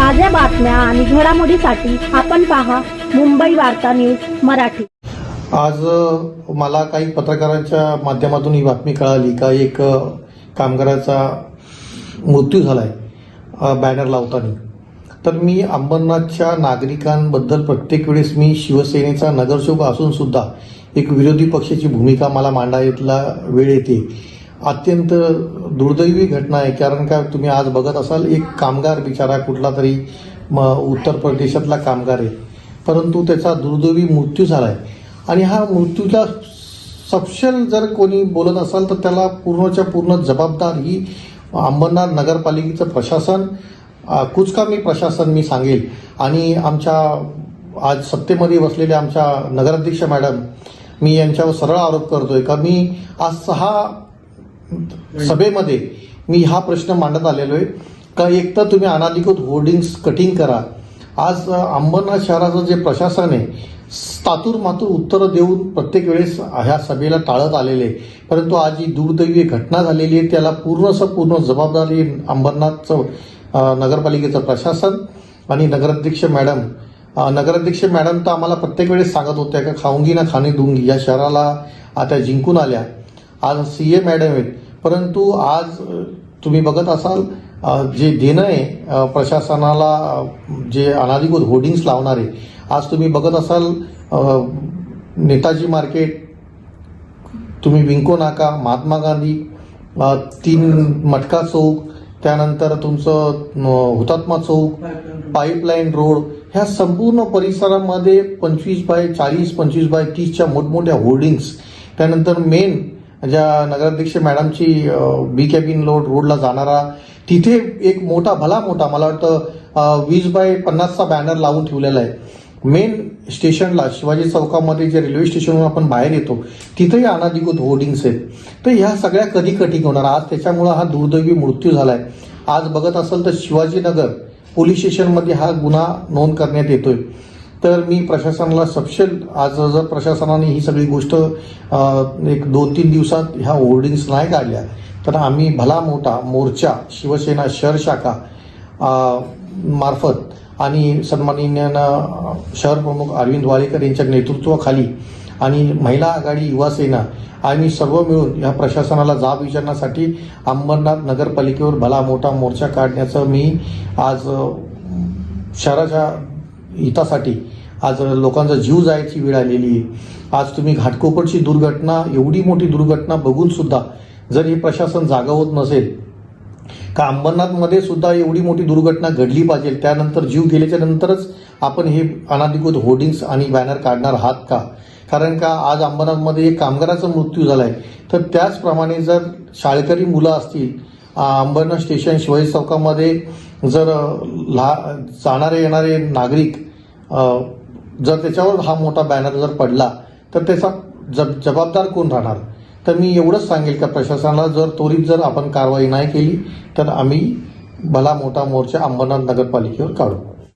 ताज्या बातम्या आणि घडामोडीसाठी आपण पहा मुंबई वार्ता न्यूज मराठी। आज मला काही पत्रकारांच्या माध्यमातून ही बातमी कळाली का एक कामगाराचा मृत्यू झालाय बॅनर लावताना। तर मी अंबरनाथच्या नागरिकांबद्दल प्रत्येक वेळेस मी शिवसेनेचा नगरसेवक असून सुद्धा एक विरोधी पक्षाची भूमिका मला मांडायला वेळ येते। अत्यंत दुर्दैवी घटना आहे, कारण का तुम्ही आज बघत असाल एक कामगार बिचारा कुठला तरी उत्तर प्रदेशातला कामगार आहे, परंतु त्याचा दुर्दैवी मृत्यू झालाय। आणि हा मृत्यूचा सपशेल जर कोणी बोलत असाल तर त्याला पूर्णच्या पूर्ण जबाबदार ही अंबरनाथ नगरपालिकेचं प्रशासन, कुचकामी प्रशासन मी सांगेल। आणि आमच्या आज सत्तेमध्ये बसलेले आमच्या नगराध्यक्ष मॅडम, मी यांच्यावर सरळ आरोप करतोय का मी आज 6 सभेमध्ये मी हा प्रश्न मांडत आलेलो आहे का एक तर तुम्ही अनाधिकृत होर्डिंग्स कटिंग करा। आज अंबरनाथ शहराचं जे प्रशासन आहे तातूर मातूर उत्तरं देऊन प्रत्येक वेळेस ह्या सभेला टाळत आलेले, परंतु आज ही दुर्दैवी घटना झालेली आहे त्याला पूर्ण जबाबदारी अंबरनाथचं नगरपालिकेचं प्रशासन आणि नगराध्यक्ष मॅडम। नगराध्यक्ष मॅडम तर आम्हाला प्रत्येक वेळेस सांगत होत्या का खाऊंगी ना खाणे दूंगी, या शहराला आता जिंकून आल्या। आज CA मॅडम आहेत, परंतु आज तुम्ही बघत असाल जे देणं आहे प्रशासनाला, जे अनाधिकृत होर्डिंग्स लावणारे, आज तुम्ही बघत असाल नेताजी मार्केट, तुम्ही विंको नाका, महात्मा गांधी, 3 मटका चौक, त्यानंतर तुमचं हुतात्मा चौक, पाईपलाईन रोड, ह्या संपूर्ण परिसरामध्ये 25x40, 25x30च्या मोठमोठ्या होर्डिंग्स, त्यानंतर मेन ज्या नगराध्यक्ष मॅडमची बी कॅबिन रोडला जाणारा तिथे एक भला मोठा मला वाटतं 20x50चा बॅनर लावून ठेवलेला आहे। मेन स्टेशनला शिवाजी चौकामध्ये जे रेल्वे स्टेशनवरून आपण बाहेर येतो तिथेही अनाधिकृत होर्डिंग्स आहेत। तर ह्या सगळ्या कधी कटिंग होणार? आज त्याच्यामुळे हा दुर्दैवी मृत्यू झालाय। आज बघत असाल तर शिवाजीनगर पोलीस स्टेशनमध्ये हा गुन्हा नोंद करण्यात येतोय। तर मी प्रशासनाला सपशेल, आज जर प्रशासनाने ही सगळी गोष्ट एक 2-3 दिवसात ह्या होर्डिंग्स नाही काढल्या तर आम्ही भला मोठा मोर्चा शिवसेना शहर शाखा मार्फत आणि सन्माननीय शहर प्रमुख अरविंद वालेकर यांच्या नेतृत्वाखाली आणि महिला आघाडी युवा सेना आम्ही सर्व मिळून या प्रशासनाला जाब विचारण्यासाठी अंबरनाथ नगरपालिकेवर भला मोठा मोर्चा काढण्याचं मी आज शहराच्या हितासाठी आज लोकांचा जीव जायची वेळ आलेली आहे। आज तुम्ही घाटकोपरची दुर्घटना, एवढी मोठी दुर्घटना बघून सुद्धा जर हे प्रशासन जागा होत नसेल का अंबरनाथमध्ये सुद्धा एवढी मोठी दुर्घटना घडली पाहिजे, त्यानंतर जीव गेल्याच्या नंतरच आपण हे अनाधिकृत होर्डिंग्स आणि बॅनर काढणार आहात का? कारण का आज अंबरनाथमध्ये एक कामगाराचा मृत्यू झालाय, तर त्याचप्रमाणे जर शाळकरी मुलं असतील, अंबरनाथ स्टेशन शिवाजी चौकामध्ये जर जाणारे येणारे नागरिक जर त्याच्यावर हा मोठा बॅनर जर पडला तर त्याचा जबाबदार कोण राहणार? तर मी एवढंच सांगेल का प्रशासनाला जर त्वरित जर आपण कारवाई नाही केली तर आम्ही भला मोठा मोर्चा अंबरनाथ नगरपालिकेवर काढू।